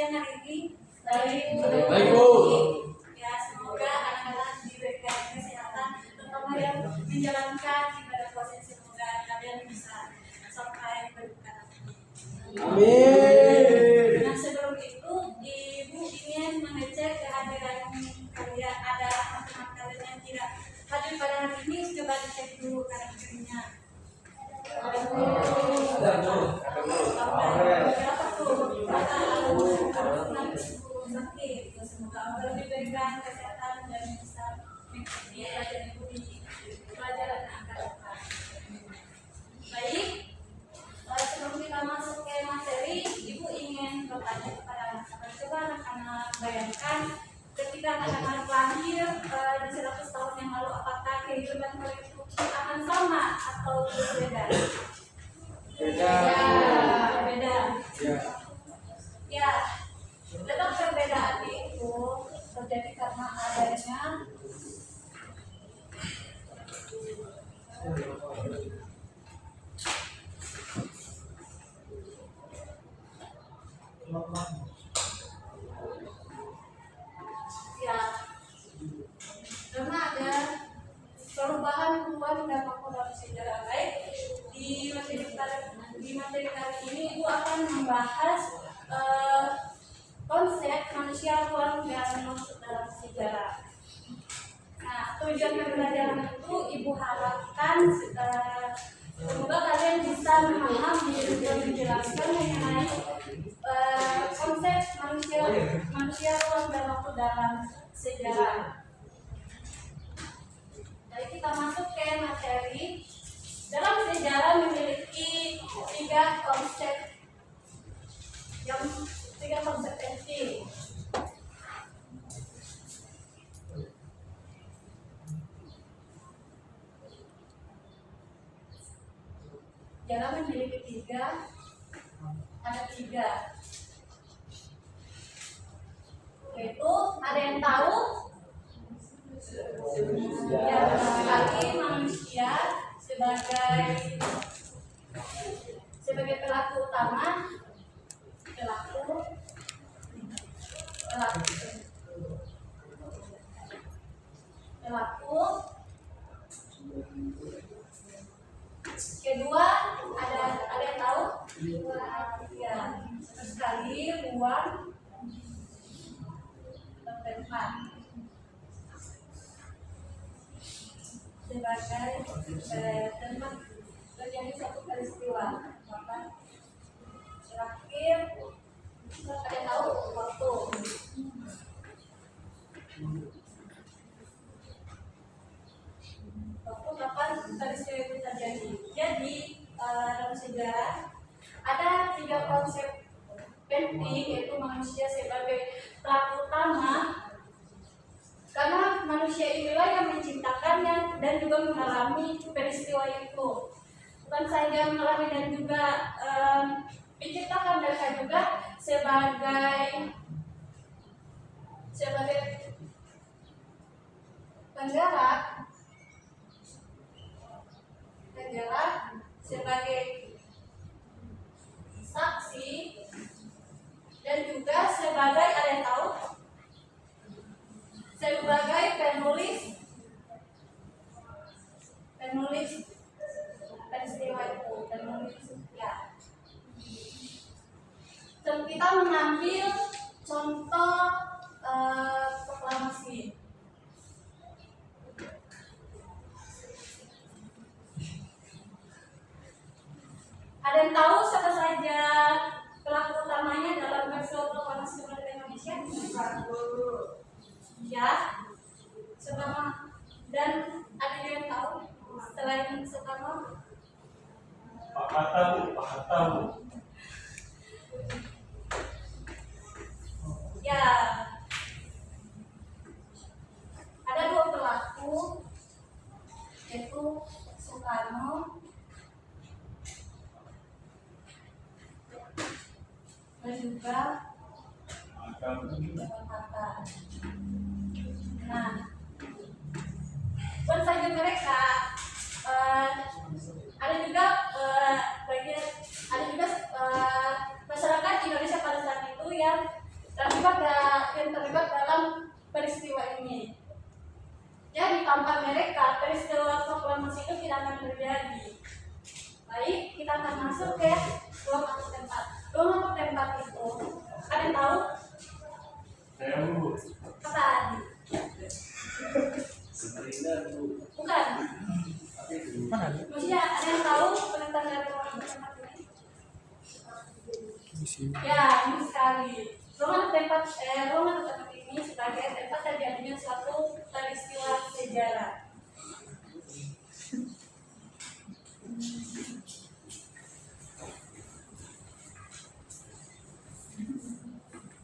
kalian hari ini? Baik. Baik, Bu. Ya, semoga anak-anak diberikan kesehatan, terutama yang menjalankan ibadah puasa. Semoga kalian bisa sampai berbuka. Amin. Nah, sebelum itu, Ibu ingin mengecek kehadiran kalian. Ada teman-teman kalian yang tidak hadir pada hari ini, coba dicek dulu karakternya. Semoga Allah diberikan kesehatan dan bisa mengikuti pelajaran yang akan datang. Baik, sebelum kita masuk ke materi, Ibu ingin bertanya kepada anak-anak. Coba anak-anak bayangkan ketika anak-anak lahir di 100 tahun yang lalu, apakah kehidupan mereka itu akan sama atau berbeda? Beda. Berbeda. Ya. Ya, letak perbedaan itu terjadi karena adanya ya, karena ada perubahan dan dalam sejarah. Baik, di materi kali ini Ibu akan membahas konsep manusia ruang dan masuk dalam sejarah. Nah, tujuan pembelajaran itu Ibu harapkan semoga kalian bisa memahami dan menjelaskan mengenai konsep manusia ruang dan waktu dalam sejarah. Jadi kita masuk ke materi. Dalam sejarah memiliki tiga konsep penting. Sejarah memiliki ada tiga. Yaitu ada yang tahu, ya sekali manusia sebagai pelaku utama, pelaku. Kedua, ada yang tahu? Ya, sekali ruang tempat sebagai tempat terjadi satu peristiwa. Terakhir, ada yang tahu? Waktu. Waktu kapan peristiwa itu terjadi. Jadi dalam sejarah ada tiga konsep penting, yaitu manusia sebagai pelaku utama, karena manusia inilah yang menciptakannya dan juga mengalami peristiwa itu. Bukan saja mengalami dan juga menciptakan, mereka juga sebagai penggerak, sebagai saksi, dan juga sebagai, ada yang tahu? Sebagai penulis peristiwa itu, ya. Dan kita mengambil contoh proklamasi. Ada yang tahu siapa saja pelaku utamanya dalam peristiwa proklamasi kemerdekaan Indonesia? Ya, Soekarno. Dan ada yang tahu selain Soekarno? Pak Hatta. Ya, ada dua pelaku, yaitu Soekarno dan juga Hatta. Nah, bukan saja mereka, ada juga masyarakat Indonesia pada saat itu yang akan terjadi. Baik, kita akan masuk ke ruang atau tempat. Ruang atau tempat itu, ada yang tahu? Saya Bu. Kata Adi. Bukan. Maksudnya ada yang tahu penentuan dari ruang atau tempat ini? Ya, ini sekali. Ruang atau tempat ini sebagai tempat terjadinya suatu peristiwa sejarah.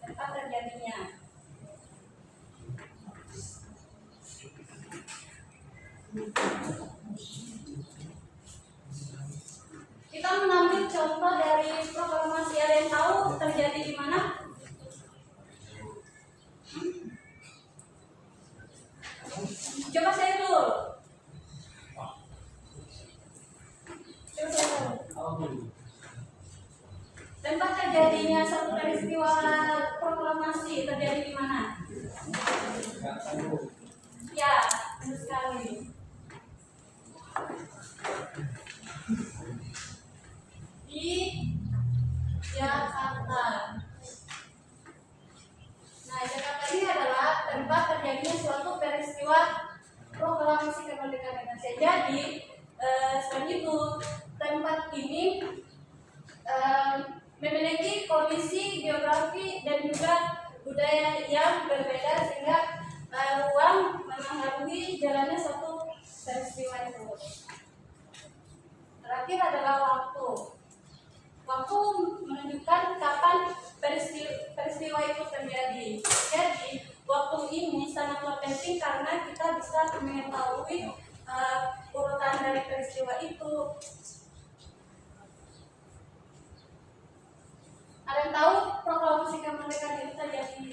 Tempat terjadinya. Kita mengambil contoh dari proklamasi. Ada yang tahu terjadi di mana? Coba saya dulu. Coba saya dulu. Tempat terjadinya satu peristiwa proklamasi terjadi di mana? Ya, benar sekali. Di Jakarta. Nah, Jakarta ini adalah tempat terjadinya suatu peristiwa proklamasi kemerdekaan Indonesia. Jadi, selain itu, tempat ini memiliki kondisi geografi dan juga budaya yang berbeda sehingga ruang mempengaruhi jalannya suatu peristiwa itu. Terakhir adalah waktu. Waktu menunjukkan kapan peristiwa itu terjadi. Jadi waktu ini sangatlah penting karena kita bisa mengetahui urutan dari peristiwa itu. Ada yang tahu proklamasi kemerdekaan itu terjadi?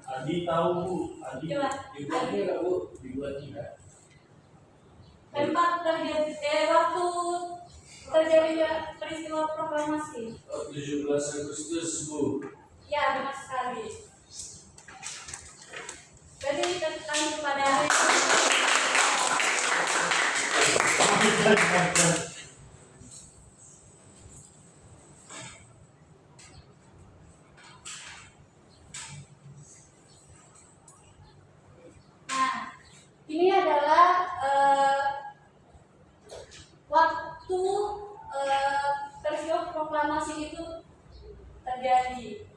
Adi tahu Bu. Adi. Coba. Dibuatnya nggak Bu? Dibuatnya. Tempat terjadi waktu terjadinya peristiwa proklamasi. 17 Agustus Bu. Ya, benar sekali. Jadi tentang kepada hari Nah, ini adalah waktu peristiwa proklamasi itu terjadi.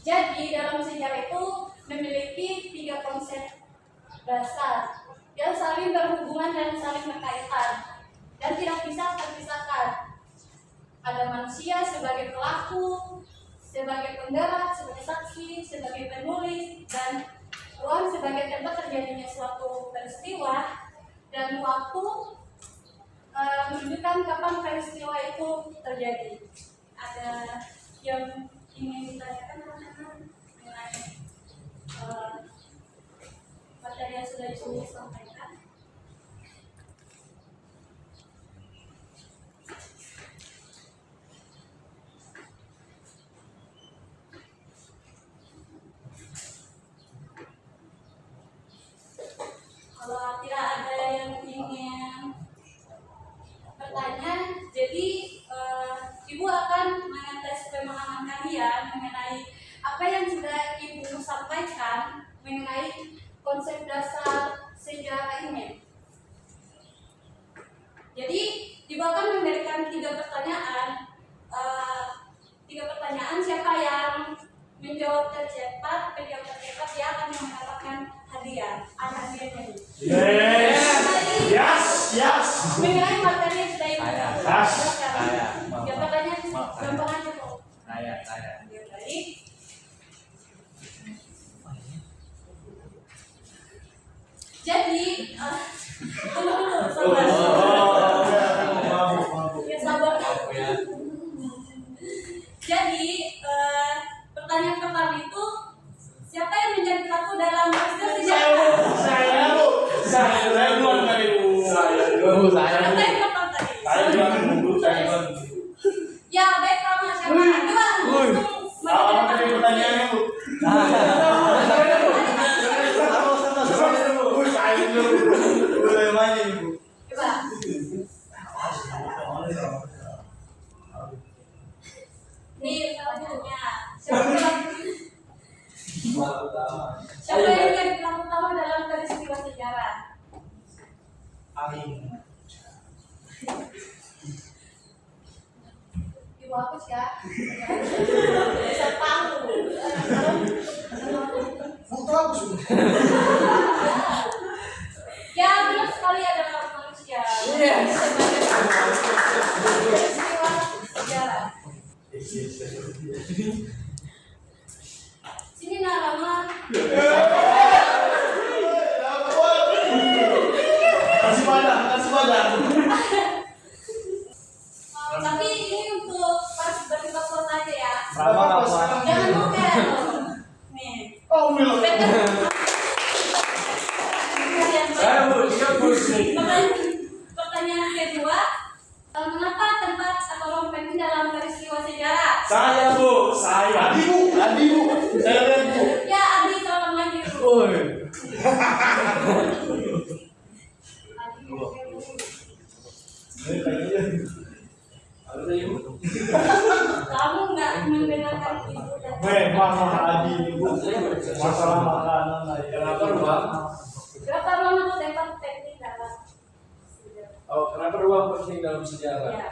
Jadi dalam sejarah itu memiliki 3 konsep dasar yang saling berhubungan dan saling berkaitan dan tidak bisa terpisahkan. Ada manusia sebagai pelaku, sebagai penggerak, sebagai saksi, sebagai penulis, dan ruang sebagai tempat terjadinya suatu peristiwa, dan waktu menunjukkan kapan peristiwa itu terjadi. Ada yang ingin ditanyakan teman-teman mengenai materi yang sudah disampaikan? Kalau tidak ada yang ingin bertanya, jadi Ibu akan mengetes pemahaman kalian mengenai apa yang sudah Ibu sampaikan mengenai konsep dasar sejarah ini. Jadi Ibu akan memberikan 3 pertanyaan. 3 pertanyaan, siapa yang menjawab tercepat, dia akan mendapatkan hadiah. Ada hadiahnya nih. Yes. Mengenai materi yang sudah Ibu Saya. jawabannya gampang aja kok. Saya. Ya, baik. Jadi, tunggu dulu, sabar. Ya, sabar. Jadi, pertanyaan pertama itu, siapa yang menjadi pelaku dalam peristiwa sejarah? Saya duluan kali Bu. Siapa yang pertama tadi? Saya duluan. Ya, baik, sama siapa? Coba langsung Apa maju tadi ke depan. pertanyaannya Bu? Saya dulu. Boleh main Bu. Coba. Siapa yang jadi pelaku utama dalam peristiwa sejarah? Aing. Ibu aku ya. Sepatu. Putra aku sudah. Ya benar sekali adalah manusia. Yes. Peristiwa sejarah. Sini Narama. Kasih padang. Tapi ini untuk pas berdebat aja ya. Rama nggak kuat. Jangan mokel. Nih. Oh, belum. Saya bu, 30 Pertanyaan kedua, mengapa tempat atau ruang penting dalam peristiwa sejarah? Saya bu, Adi bu. saya lihat bu. Ya, Adi tolong lagi dulu. Oi. Kamu nggak mendengarkan ibu dan Mama Adi bu. Masalah makanan lagi. Kenapa ruang? berapa ruang atau tempat penting dalam sejarah? Oh, kenapa ruang penting dalam sejarah? Ya.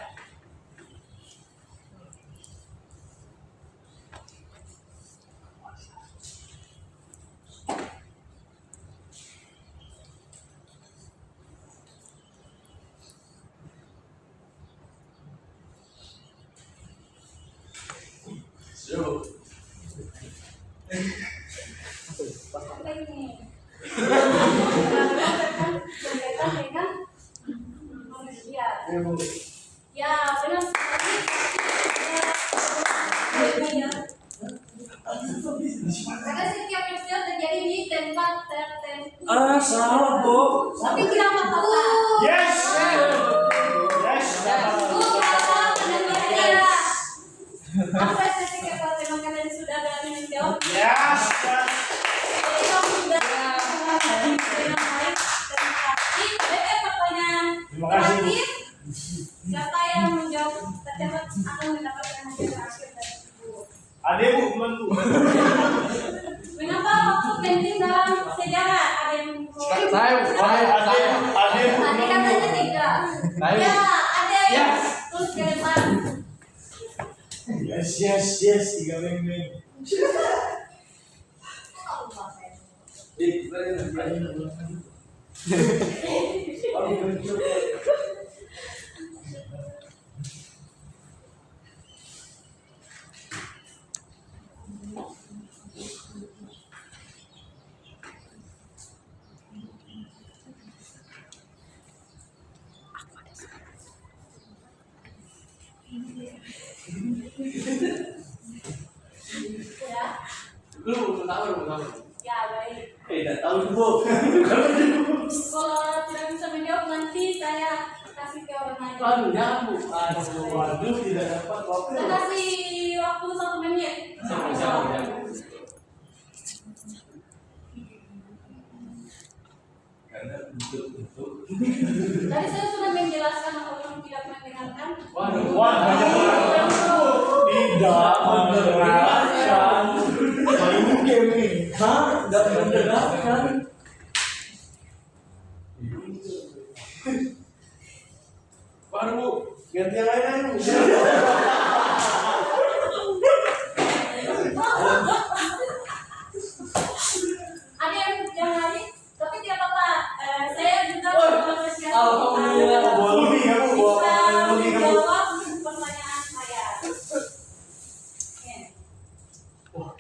So, Apa ini? Berkaitan dengan manusia. Ya, benar sekali. Ya. Karena setiap peristiwa terjadi di tempat tertentu. salah bu. Tapi tidak apa-apa. Yes. Apa pendengarnya? Apa spesifik kalau memang kalian sudah berani menjawab? Yes. Jadi kamu sudah dengan baik. Terima kasih. Pertanyaan Terima kasih, Bu. terakhir. Siapa yang menjawab tercepat akan mendapatkan hadiah terakhir dari ibu. Ade bu, bantu. Mengapa waktu penting dalam sejarah? Ada yang Ade bu, Tadi katanya tidak. Saya. Ya, ada yang Yes. terus ke depan. Yes. 3 minggu. Ya, Belum tahu. ya baik. Tidak tahu bu. Kalau tidak bisa menjawab nanti saya kasih ke orang lain. Jangan bu. Waduh, tidak dapat waktu. Saya kasih waktu 1 menit. Jangan. Karena untuk Tadi saya sudah menjelaskan apa yang tidak mendengarkan. waduh. Wah, banyak orang. Tidak mendengarkan. Ini game. Hah? Tidak mendengarkan. Baru bu. Ganti yang lain aja. Ada yang lain, tapi tidak apa-apa. Saya juga mengapresiasi Alhamdulillah. Bawa lebih ya bu. bisa Bawa lebih ya bu. menjawab pertanyaan saya. Oke. Wah,